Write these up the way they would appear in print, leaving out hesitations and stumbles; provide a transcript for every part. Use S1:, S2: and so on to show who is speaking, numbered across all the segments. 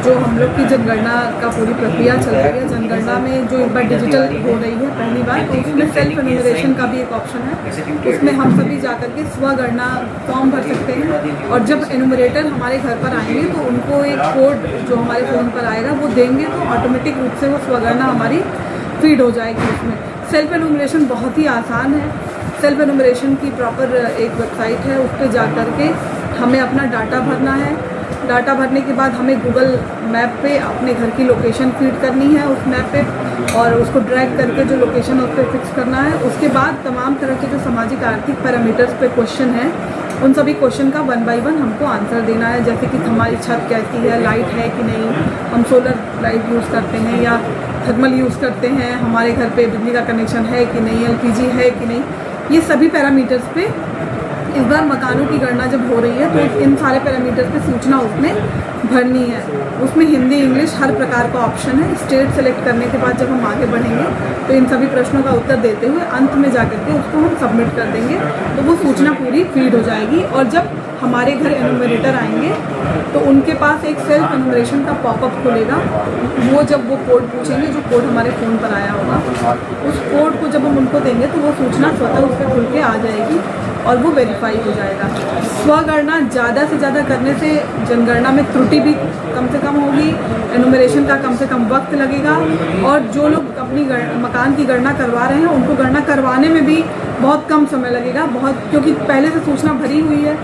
S1: जो हम लोग की जनगणना का पूरी प्रक्रिया चल रही है, जनगणना में जो एक बार डिजिटल हो रही है पहली बार, तो उसमें सेल्फ एनुमरेशन का भी एक ऑप्शन है। उसमें हम सभी जाकर के स्वगणना फॉर्म भर सकते हैं और जब एनुमरेटर हमारे घर पर आएंगे तो उनको एक कोड जो हमारे फ़ोन पर आएगा वो देंगे, तो ऑटोमेटिक रूप से वो स्वगणना हमारी फीड हो जाएगी। उसमें सेल्फ एनुमरेशन बहुत ही आसान है। सेल्फ एनुमरेशन की प्रॉपर एक वेबसाइट है, उस पर जा कर के हमें अपना डाटा भरना है। डाटा भरने के बाद हमें गूगल मैप पे अपने घर की लोकेशन फीड करनी है उस मैप पे, और उसको ड्रैग करके जो लोकेशन है उस पर फिक्स करना है। उसके बाद तमाम तरह के जो सामाजिक आर्थिक पैरामीटर्स पे क्वेश्चन हैं, उन सभी क्वेश्चन का 1 बाय 1 हमको आंसर देना है। जैसे कि हमारी छत कैसी है, लाइट है कि नहीं, हम सोलर लाइट यूज़ करते हैं या थर्मल यूज़ करते हैं, हमारे घर पे बिजली का कनेक्शन है कि नहीं, LPG है कि नहीं, ये सभी पैरामीटर्स पे इस बार मकानों की गणना जब हो रही है तो इन सारे पैरामीटर्स पे सूचना उसमें भरनी है। उसमें हिंदी इंग्लिश हर प्रकार का ऑप्शन है। स्टेट सेलेक्ट करने के बाद जब हम आगे बढ़ेंगे तो इन सभी प्रश्नों का उत्तर देते हुए अंत में जाकर के उसको हम सबमिट कर देंगे, तो वो सूचना पूरी फीड हो जाएगी। और जब हमारे घर एनुमरेटर आएंगे तो उनके पास एक सेल्फ एनुमरेशन का पॉपअप खुलेगा। वो जब वो कोड पूछेंगे, जो कोड हमारे फ़ोन पर आया होगा, उस कोड को जब हम उनको देंगे तो वो सूचना स्वतः उस पर खुल के आ जाएगी और वो वेरीफाई हो जाएगा। स्वगणना ज़्यादा से ज़्यादा करने से जनगणना में त्रुटि भी कम से कम होगी, एनुमरेशन का कम से कम वक्त लगेगा, और जो लोग अपनी मकान की गणना करवा रहे हैं उनको गणना करवाने में भी बहुत कम समय लगेगा, क्योंकि पहले से सूचना भरी हुई है,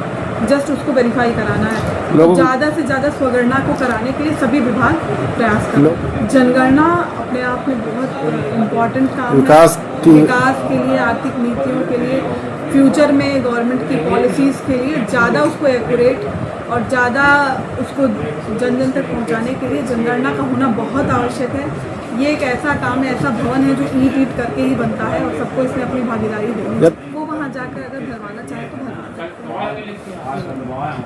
S1: जस्ट उसको वेरीफाई कराना है। ज़्यादा से ज़्यादा स्वगणना को कराने के लिए सभी विभाग प्रयास करें। जनगणना अपने आप में बहुत इम्पॉर्टेंट काम है विकास के लिए, आर्थिक नीतियों के लिए, फ्यूचर में गवर्नमेंट की पॉलिसीज़ के लिए ज़्यादा उसको एक्यूरेट और ज़्यादा उसको जन जन तक पहुँचाने के लिए जनगणना का होना बहुत आवश्यक है। ये एक ऐसा काम है, ऐसा भवन है जो ईंट करके ही बनता है और सबको इसमें अपनी भागीदारी देनी है। वो वहाँ जाकर अगर भरवाना चाहे तो भरवा सकते हैं।